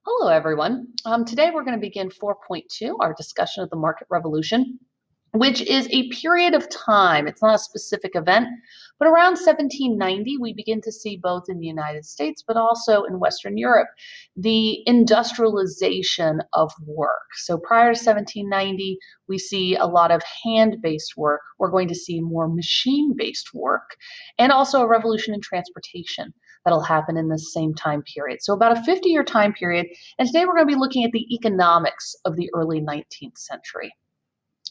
Hello, everyone. Today we're going to begin 4.2, our discussion of the market revolution, which is a period of time. It's not a specific event, but around 1790, we begin to see both in the United States, but also in Western Europe, the industrialization of work. So prior to 1790, we see a lot of hand-based work. We're going to see more machine-based work, and also a revolution in transportation that'll happen in the same time period. So about a 50-year time period, and today we're going to be looking at the economics of the early 19th century.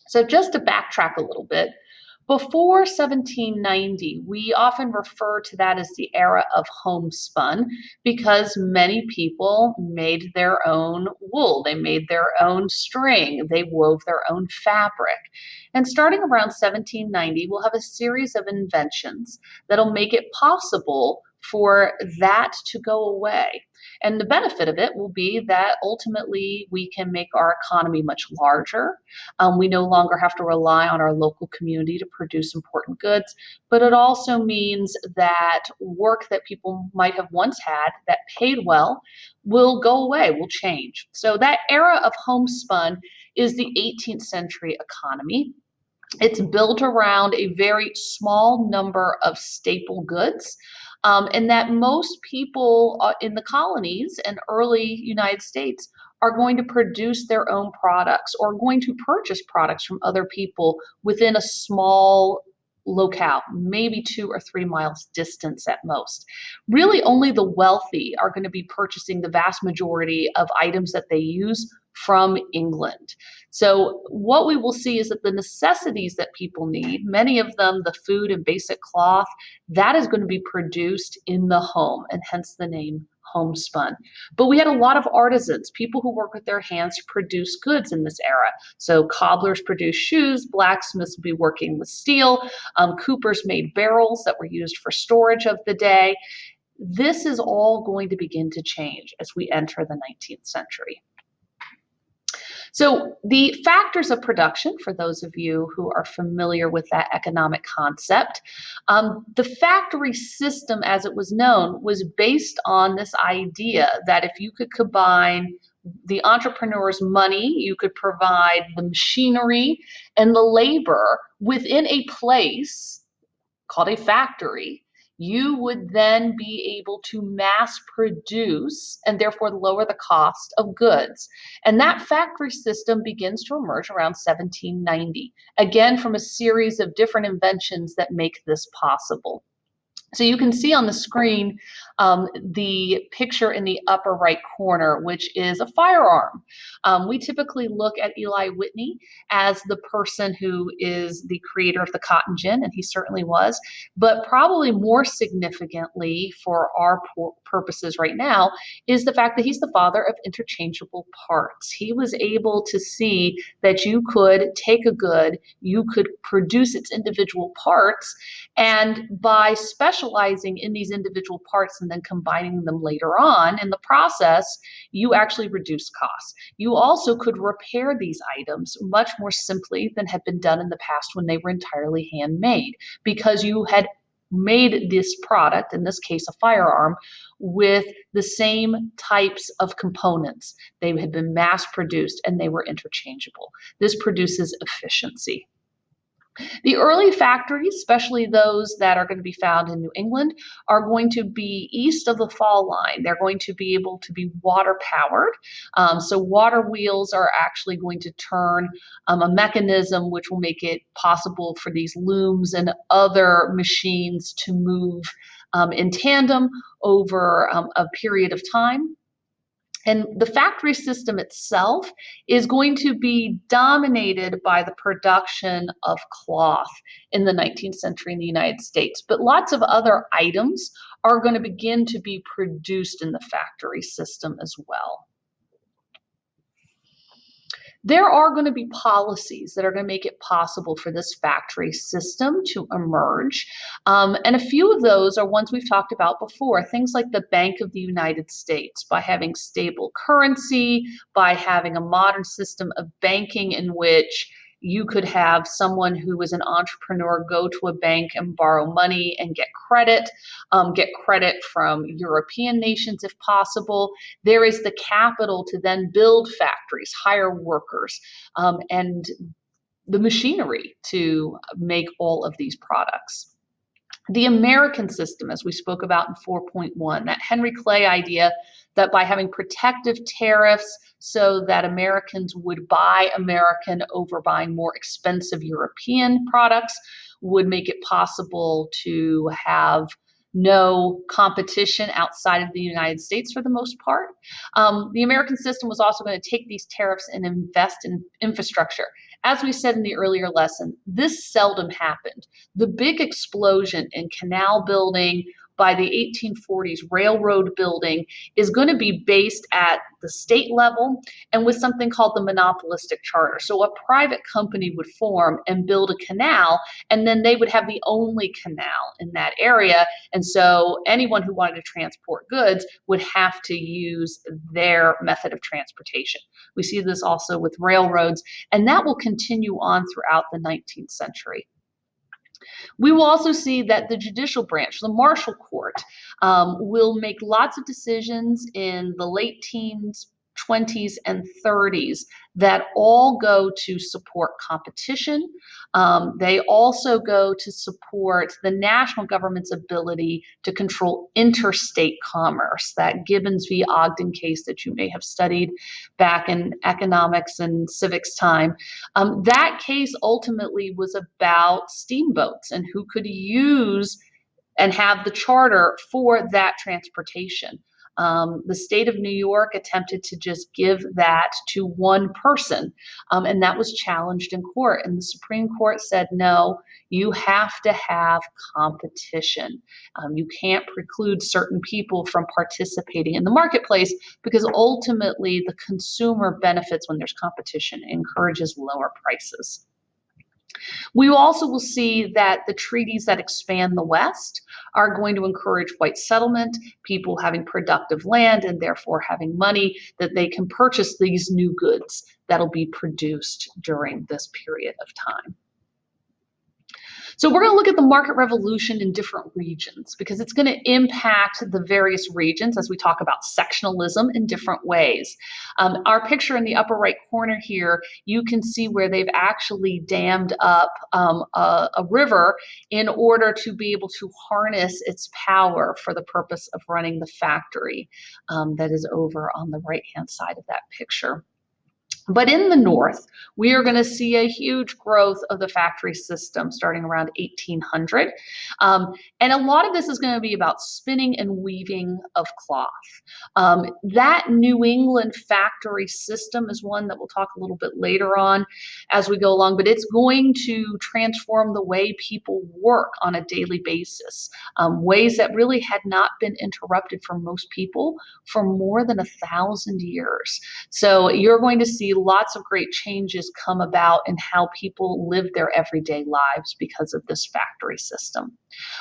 So just to backtrack a little bit, before 1790, we often refer to that as the era of homespun because many people made their own wool, they made their own string, they wove their own fabric. And starting around 1790, we'll have a series of inventions that'll make it possible for that to go away. And the benefit of it will be that ultimately we can make our economy much larger. We no longer have to rely on our local community to produce important goods, but it also means that work that people might have once had that paid well will go away, will change. So that era of homespun is the 18th century economy. It's built around a very small number of staple goods. And that most people in the colonies and early United States are going to produce their own products or going to purchase products from other people within a small locale, maybe 2 or 3 miles distance at most. Really only the wealthy are going to be purchasing the vast majority of items that they use from England. So what we will see is that the necessities that people need, many of them the food and basic cloth, that is going to be produced in the home, and hence the name homespun. But we had a lot of artisans, people who work with their hands to produce goods in this era. So cobblers produced shoes, blacksmiths would be working with steel, coopers made barrels that were used for storage of the day. This is all going to begin to change as we enter the 19th century. So the factors of production, for those of you who are familiar with that economic concept, the factory system as it was known was based on this idea that if you could combine the entrepreneur's money, you could provide the machinery and the labor within a place called a factory, you would then be able to mass produce and therefore lower the cost of goods. And that factory system begins to emerge around 1790, again from a series of different inventions that make this possible. So you can see on the screen the picture in the upper right corner, which is a firearm. We typically look at Eli Whitney as the person who is the creator of the cotton gin, and he certainly was, but probably more significantly for our purposes right now is the fact that he's the father of interchangeable parts. He was able to see that you could take a good, you could produce its individual parts, and by specializing in these individual parts and then combining them later on in the process, you actually reduce costs. You also could repair these items much more simply than had been done in the past when they were entirely handmade, because you had made this product, in this case a firearm, with the same types of components. They had been mass produced and they were interchangeable. This produces efficiency. The early factories, especially those that are going to be found in New England, are going to be east of the fall line. They're going to be able to be water powered. So water wheels are actually going to turn a mechanism which will make it possible for these looms and other machines to move in tandem over a period of time. And the factory system itself is going to be dominated by the production of cloth in the 19th century in the United States. But lots of other items are going to begin to be produced in the factory system as well. There are going to be policies that are going to make it possible for this factory system to emerge. And a few of those are ones we've talked about before, things like the Bank of the United States, by having stable currency, by having a modern system of banking in which You could have someone who was an entrepreneur go to a bank and borrow money and get credit from European nations if possible. There is the capital to then build factories, hire workers, and the machinery to make all of these products. The American system, as we spoke about in 4.1, that Henry Clay idea that by having protective tariffs so that Americans would buy American over buying more expensive European products would make it possible to have no competition outside of the United States for the most part. The American system was also going to take these tariffs and invest in infrastructure. As we said in the earlier lesson, this seldom happened. The big explosion in canal building by the 1840s, railroad building, is going to be based at the state level and with something called the monopolistic charter. So a private company would form and build a canal, and then they would have the only canal in that area. And so anyone who wanted to transport goods would have to use their method of transportation. We see this also with railroads, and that will continue on throughout the 19th century. We will also see that the judicial branch, the martial court, will make lots of decisions in the late teens, 20s, and 30s that all go to support competition. They also go to support the national government's ability to control interstate commerce, that Gibbons v. Ogden case that you may have studied back in economics and civics time. That case ultimately was about steamboats and who could use and have the charter for that transportation. The state of New York attempted to just give that to one person, and that was challenged in court. And the Supreme Court said, no, you have to have competition. You can't preclude certain people from participating in the marketplace because ultimately the consumer benefits when there's competition, it encourages lower prices. We also will see that the treaties that expand the West are going to encourage white settlement, people having productive land and therefore having money that they can purchase these new goods that'll be produced during this period of time. So we're going to look at the market revolution in different regions because it's going to impact the various regions as we talk about sectionalism in different ways. Our picture in the upper right corner here, you can see where they've actually dammed up a river in order to be able to harness its power for the purpose of running the factory that is over on the right-hand side of that picture. But in the North, we are going to see a huge growth of the factory system starting around 1800. And a lot of this is going to be about spinning and weaving of cloth. That New England factory system is one that we'll talk a little bit later on as we go along, but it's going to transform the way people work on a daily basis, ways that really had not been interrupted for most people for more than 1,000 years. So you're going to see lots of great changes come about in how people live their everyday lives because of this factory system.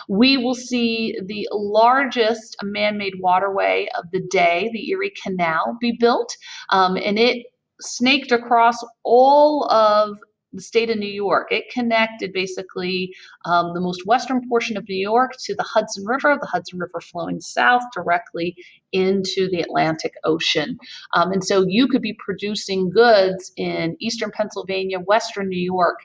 We will see the largest man-made waterway of the day, the Erie Canal, be built, and it snaked across all of the state of New York. It connected basically the most western portion of New York to the Hudson River flowing south directly into the Atlantic Ocean. And so you could be producing goods in eastern Pennsylvania, western New York,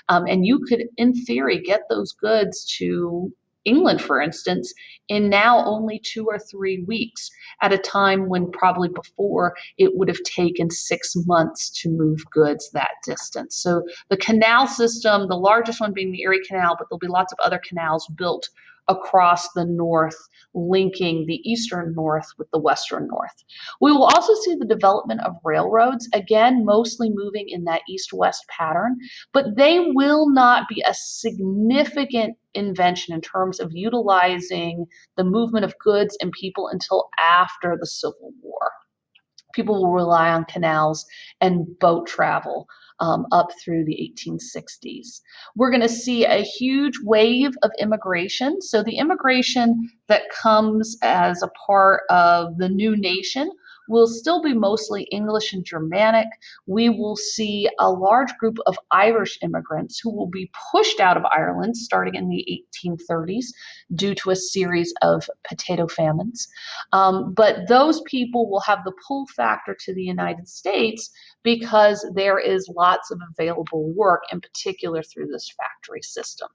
and you could, in theory, get those goods to England, for instance, in now only 2 or 3 weeks, at a time when probably before it would have taken 6 months to move goods that distance. So the canal system, the largest one being the Erie Canal, but there'll be lots of other canals built across the North, linking the eastern North with the western North. We will also see the development of railroads, again, mostly moving in that east-west pattern, but they will not be a significant invention in terms of utilizing the movement of goods and people until after the Civil War. People will rely on canals and boat travel up through the 1860s. We're going to see a huge wave of immigration. So the immigration that comes as a part of the new nation will still be mostly English and Germanic. We will see a large group of Irish immigrants who will be pushed out of Ireland starting in the 1830s due to a series of potato famines. But those people will have the pull factor to the United States because there is lots of available work, in particular through this factory system.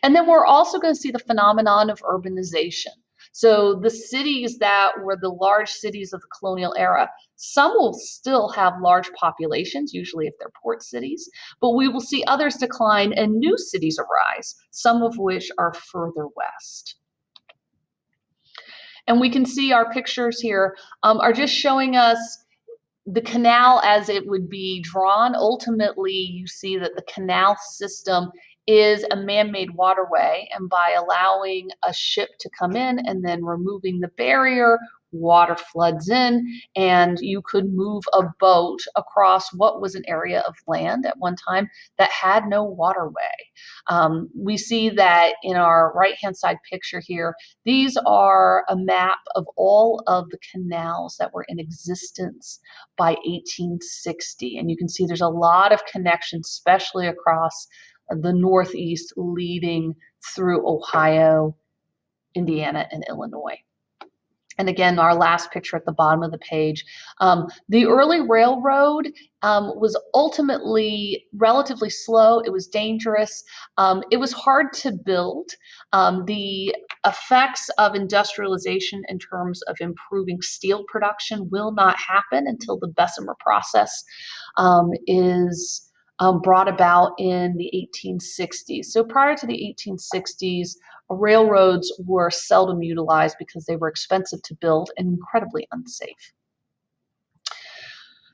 And then we're also going to see the phenomenon of urbanization. So the cities that were the large cities of the colonial era, some will still have large populations, usually if they're port cities, but we will see others decline and new cities arise, some of which are further west. And we can see our pictures here are just showing us the canal as it would be drawn. Ultimately, you see that the canal system is a man-made waterway, and by allowing a ship to come in and then removing the barrier, water floods in, and you could move a boat across what was an area of land at one time that had no waterway. We see that in our right-hand side picture here. These are a map of all of the canals that were in existence by 1860, and you can see there's a lot of connections, especially across the Northeast, leading through Ohio, Indiana, and Illinois. And again, our last picture at the bottom of the page. The early railroad was ultimately relatively slow. It was dangerous. It was hard to build. The effects of industrialization in terms of improving steel production will not happen until the Bessemer process is brought about in the 1860s. So prior to the 1860s, railroads were seldom utilized because they were expensive to build and incredibly unsafe.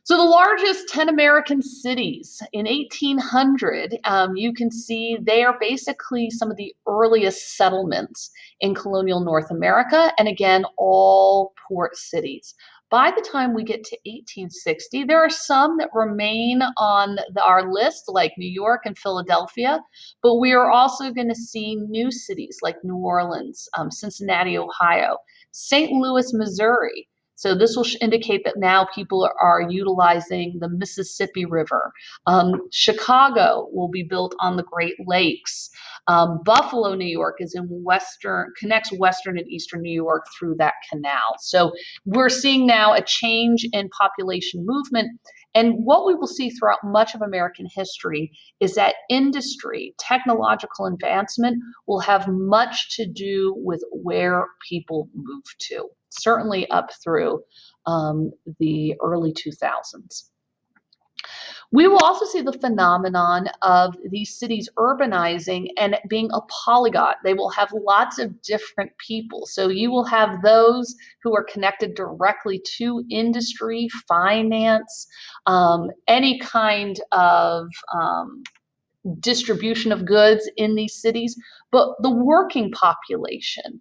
So the largest 10 American cities in 1800, you can see they are basically some of the earliest settlements in colonial North America, and again, all port cities. By the time we get to 1860, there are some that remain on our list, like New York and Philadelphia, but we are also going to see new cities like New Orleans, Cincinnati, Ohio, St. Louis, Missouri. So this will indicate that now people are utilizing the Mississippi River. Chicago will be built on the Great Lakes. Buffalo, New York is connects Western and Eastern New York through that canal. So we're seeing now a change in population movement. And what we will see throughout much of American history is that industry, technological advancement will have much to do with where people move to, certainly up through the early 2000s. We will also see the phenomenon of these cities urbanizing and being a polyglot. They will have lots of different people. So you will have those who are connected directly to industry, finance, any kind of distribution of goods in these cities, but the working population.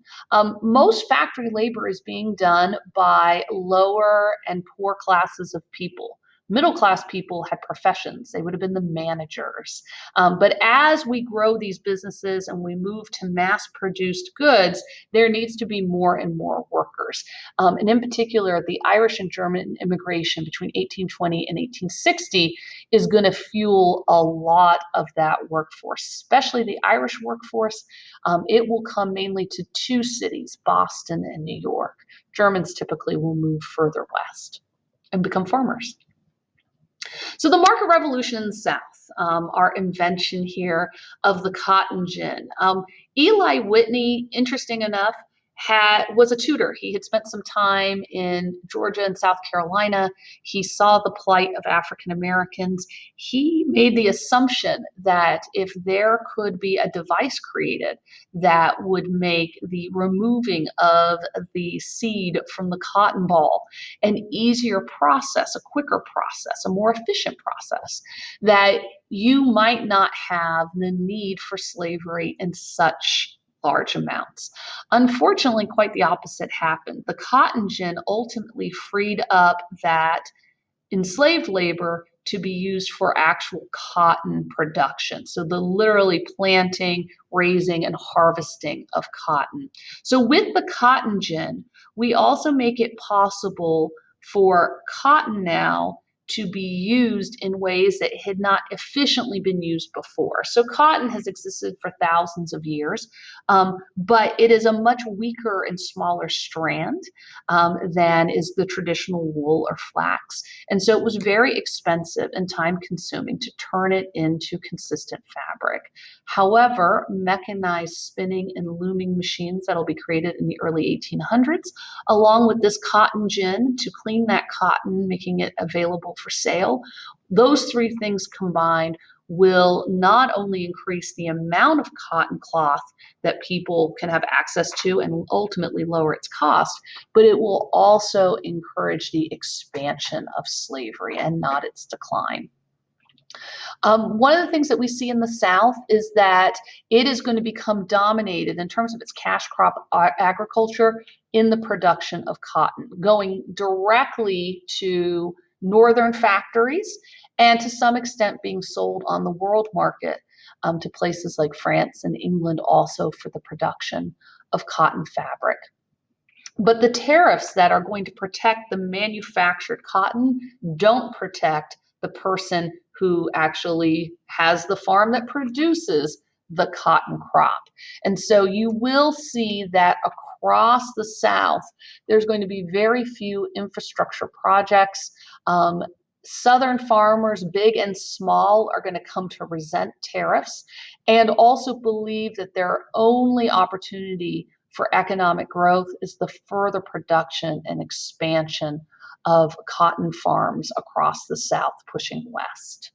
Most factory labor is being done by lower and poor classes of people. Middle class people had professions. They would have been the managers. But as we grow these businesses and we move to mass produced goods, there needs to be more and more workers. And in particular, the Irish and German immigration between 1820 and 1860 is going to fuel a lot of that workforce, especially the Irish workforce. It will come mainly to two cities, Boston and New York. Germans typically will move further west and become farmers. So the market revolution in the South, our invention here of the cotton gin. Eli Whitney, interesting enough, was a tutor. He had spent some time in Georgia and South Carolina. He saw the plight of African Americans. He made the assumption that if there could be a device created that would make the removing of the seed from the cotton ball an easier process, a quicker process, a more efficient process, that you might not have the need for slavery in such large amounts. Unfortunately, quite the opposite happened. The cotton gin ultimately freed up that enslaved labor to be used for actual cotton production. So the literally planting, raising, and harvesting of cotton. So with the cotton gin, we also make it possible for cotton now to be used in ways that had not efficiently been used before. So cotton has existed for thousands of years, but it is a much weaker and smaller strand than is the traditional wool or flax. And so it was very expensive and time-consuming to turn it into consistent fabric. However, mechanized spinning and looming machines that'll be created in the early 1800s, along with this cotton gin to clean that cotton, making it available for sale, those three things combined will not only increase the amount of cotton cloth that people can have access to and ultimately lower its cost, but it will also encourage the expansion of slavery and not its decline. One of the things that we see in the South is that it is going to become dominated in terms of its cash crop agriculture in the production of cotton, going directly to northern factories and to some extent being sold on the world market to places like France and England also for the production of cotton fabric. But the tariffs that are going to protect the manufactured cotton don't protect the person who actually has the farm that produces the cotton crop. And so you will see that across the South, there's going to be very few infrastructure projects. Southern farmers, big and small, are going to come to resent tariffs and also believe that their only opportunity for economic growth is the further production and expansion of cotton farms across the South, pushing west.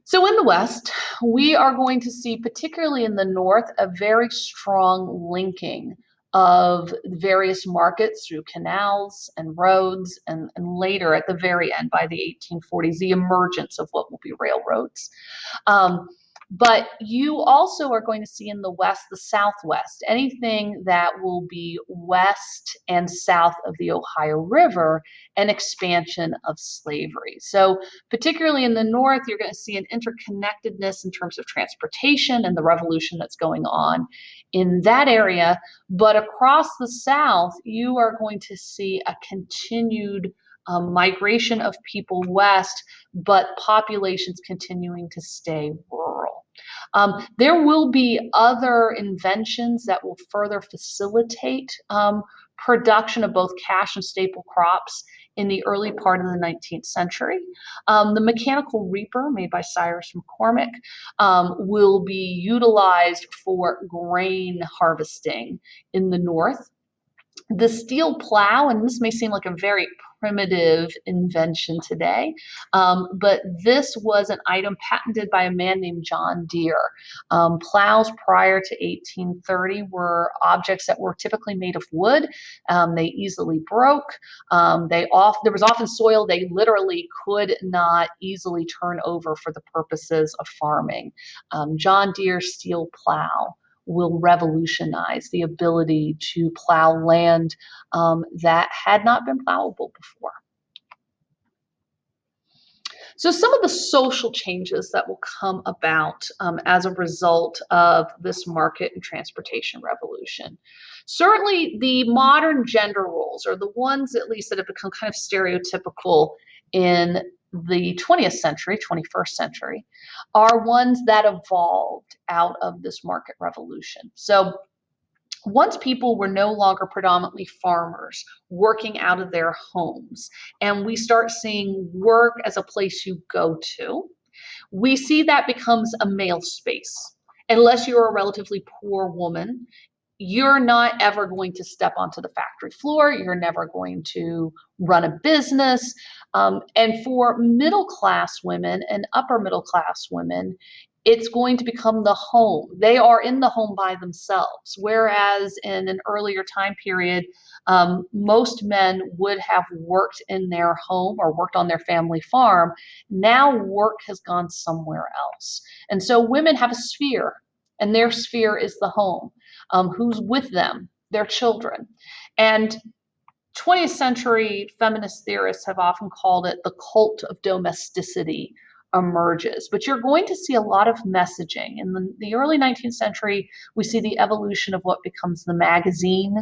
So in the West, we are going to see, particularly in the North, a very strong linking of various markets through canals and roads, and later at the very end, by the 1840s, the emergence of what will be railroads. But you also are going to see in the West, the Southwest, anything that will be west and south of the Ohio River, an expansion of slavery. So particularly in the North, you're going to see an interconnectedness in terms of transportation and the revolution that's going on in that area. But across the South, you are going to see a continued migration of people west, but populations continuing to stay rural. There will be other inventions that will further facilitate production of both cash and staple crops in the early part of the 19th century. The mechanical reaper, made by Cyrus McCormick, will be utilized for grain harvesting in the North. The steel plow, and this may seem like a very primitive invention today, but this was an item patented by a man named John Deere. Plows prior to 1830 were objects that were typically made of wood. They easily broke. There was often soil they literally could not easily turn over for the purposes of farming. John Deere's steel plow will revolutionize the ability to plow land that had not been plowable before. So some of the social changes that will come about as a result of this market and transportation revolution. Certainly the modern gender roles, or the ones at least that have become kind of stereotypical in the 20th century, 21st century, are ones that evolved out of this market revolution. So once people were no longer predominantly farmers working out of their homes, and we start seeing work as a place you go to, we see that becomes a male space. Unless you're a relatively poor woman, you're not ever going to step onto the factory floor. You're never going to run a business. And for middle class women and upper middle class women, it's going to become the home. They are in the home by themselves. Whereas in an earlier time period, most men would have worked in their home or worked on their family farm. Now work has gone somewhere else. And so women have a sphere, and their sphere is the home. Who's with them? Their children. And 20th century feminist theorists have often called it the cult of domesticity emerges. But you're going to see a lot of messaging. In the early 19th century, we see the evolution of what becomes the magazine,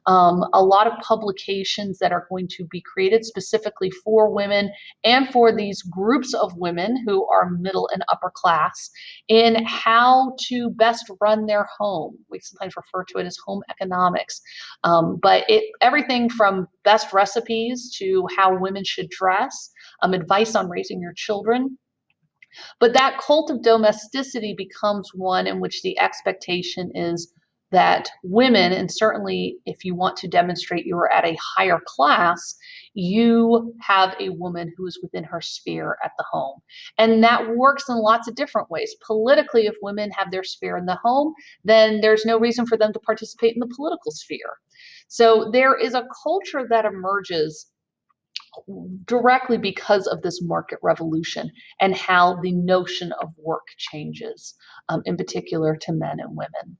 a lot of publications that are going to be created specifically for women and for these groups of women who are middle and upper class in how to best run their home. We sometimes refer to it as home economics. But everything from best recipes to how women should dress, advice on raising your children. But that cult of domesticity becomes one in which the expectation is that women, and certainly if you want to demonstrate you are at a higher class, you have a woman who is within her sphere at the home. And that works in lots of different ways. Politically, if women have their sphere in the home, then there's no reason for them to participate in the political sphere. So there is a culture that emerges directly because of this market revolution and how the notion of work changes, in particular to men and women.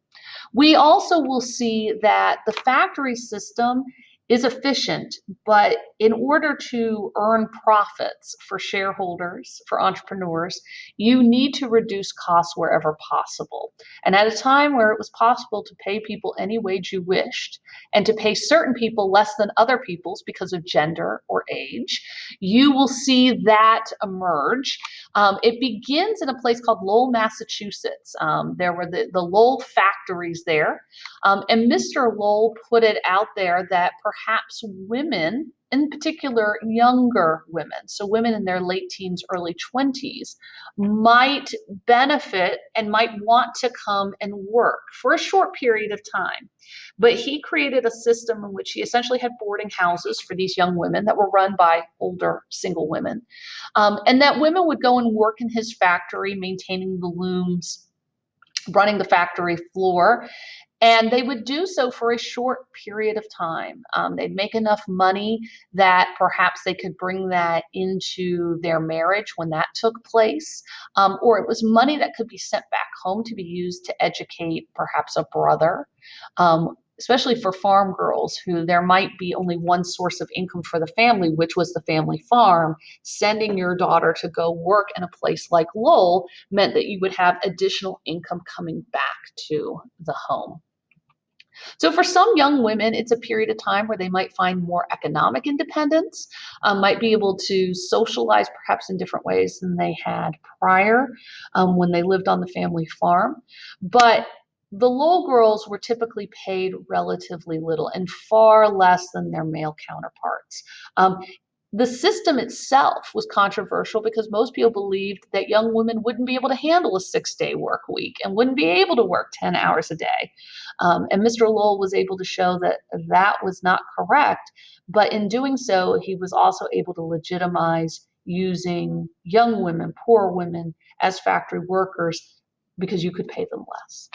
We also will see that the factory system is efficient, but in order to earn profits for shareholders, for entrepreneurs, you need to reduce costs wherever possible. And at a time where it was possible to pay people any wage you wished and to pay certain people less than other people's because of gender or age, you will see that emerge. It begins in a place called Lowell, Massachusetts. There were the Lowell factories there. And Mr. Lowell put it out there that perhaps women, in particular younger women, so women in their late teens, early 20s, might benefit and might want to come and work for a short period of time. But he created a system in which he essentially had boarding houses for these young women that were run by older single women. And that women would go and work in his factory, maintaining the looms, running the factory floor. And they would do so for a short period of time. They'd make enough money that perhaps they could bring that into their marriage when that took place, or it was money that could be sent back home to be used to educate perhaps a brother, especially for farm girls who there might be only one source of income for the family, which was the family farm. Sending your daughter to go work in a place like Lowell meant that you would have additional income coming back to the home. So for some young women, it's a period of time where they might find more economic independence, might be able to socialize perhaps in different ways than they had prior when they lived on the family farm. But the Lowell girls were typically paid relatively little and far less than their male counterparts. The system itself was controversial because most people believed that young women wouldn't be able to handle a 6-day work week and wouldn't be able to work 10 hours a day. And Mr. Lowell was able to show that that was not correct, but in doing so, he was also able to legitimize using young women, poor women, as factory workers because you could pay them less.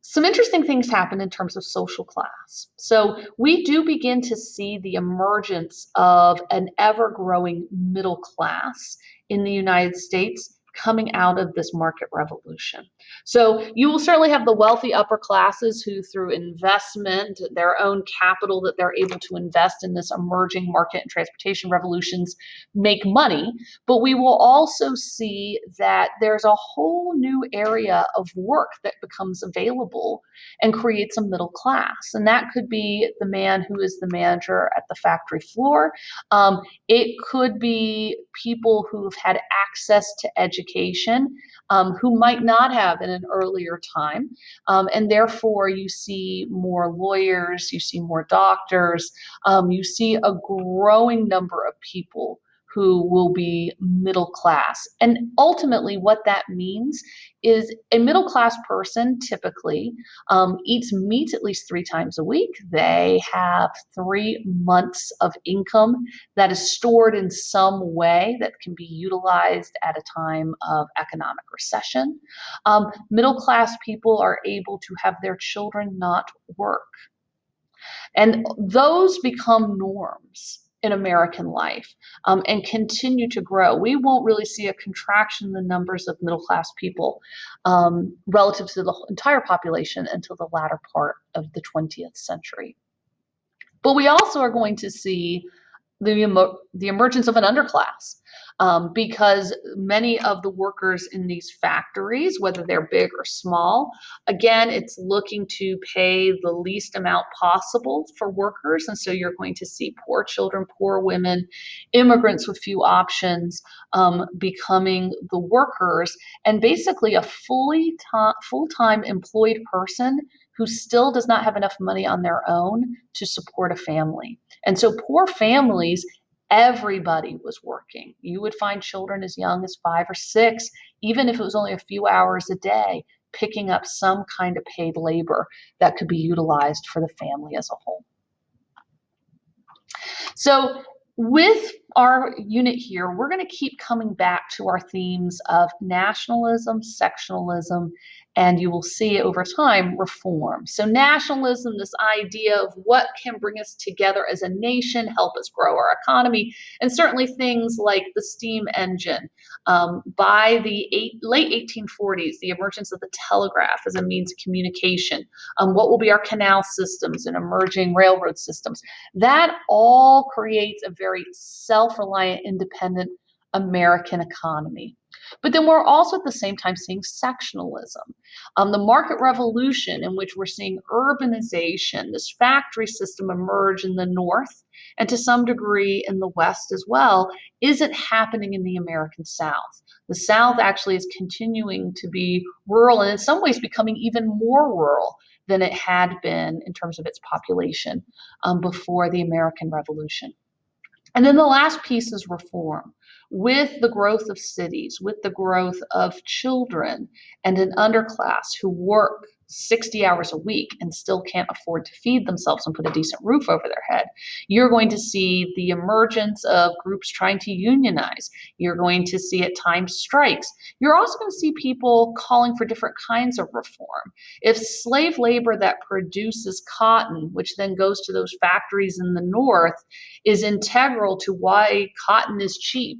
Some interesting things happen in terms of social class. So we do begin to see the emergence of an ever-growing middle class in the United States coming out of this market revolution. So you will certainly have the wealthy upper classes who, through investment, their own capital that they're able to invest in this emerging market and transportation revolutions, make money. But we will also see that there's a whole new area of work that becomes available and creates a middle class. And that could be the man who is the manager at the factory floor. It could be people who've had access to education who might not have in an earlier time. And therefore, you see more lawyers, you see more doctors, you see a growing number of people who will be middle class. And ultimately, what that means is a middle class person typically eats meat at least 3 times a week. They have 3 months of income that is stored in some way that can be utilized at a time of economic recession. Middle class people are able to have their children not work. And those become norms in American life and continue to grow. We won't really see a contraction in the numbers of middle class people relative to the entire population until the latter part of the 20th century. But we also are going to see the emergence of an underclass, because many of the workers in these factories, whether they're big or small, again, it's looking to pay the least amount possible for workers. And so you're going to see poor children, poor women, immigrants with few options becoming the workers, and basically a full-time employed person who still does not have enough money on their own to support a family. And so poor families, everybody was working. You would find children as young as 5 or 6, even if it was only a few hours a day, picking up some kind of paid labor that could be utilized for the family as a whole. So with our unit here, we're going to keep coming back to our themes of nationalism, sectionalism, and you will see over time reform. So nationalism, this idea of what can bring us together as a nation, help us grow our economy, and certainly things like the steam engine. By the late 1840s, the emergence of the telegraph as a means of communication, what will be our canal systems and emerging railroad systems. That all creates a very self-reliant, independent American economy. But then we're also at the same time seeing sectionalism. The market revolution, in which we're seeing urbanization, this factory system emerge in the North and to some degree in the West as well, isn't happening in the American South. The South actually is continuing to be rural and in some ways becoming even more rural than it had been in terms of its population before the American Revolution. And then the last piece is reform. With the growth of cities, with the growth of children and an underclass who work 60 hours a week and still can't afford to feed themselves and put a decent roof over their head, you're going to see the emergence of groups trying to unionize. You're going to see at times strikes. You're also going to see people calling for different kinds of reform. If slave labor that produces cotton, which then goes to those factories in the North, is integral to why cotton is cheap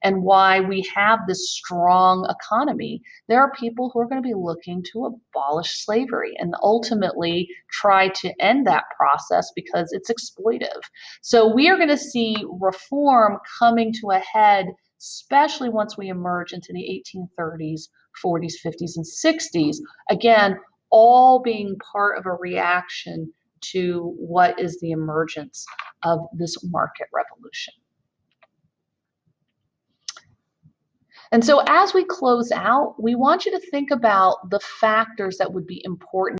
and why we have this strong economy, there are people who are going to be looking to abolish slavery and ultimately try to end that process because it's exploitive. So we are going to see reform coming to a head, especially once we emerge into the 1830s, 40s, 50s, and 60s. Again, all being part of a reaction to what is the emergence of this market revolution. And so as we close out, we want you to think about the factors that would be important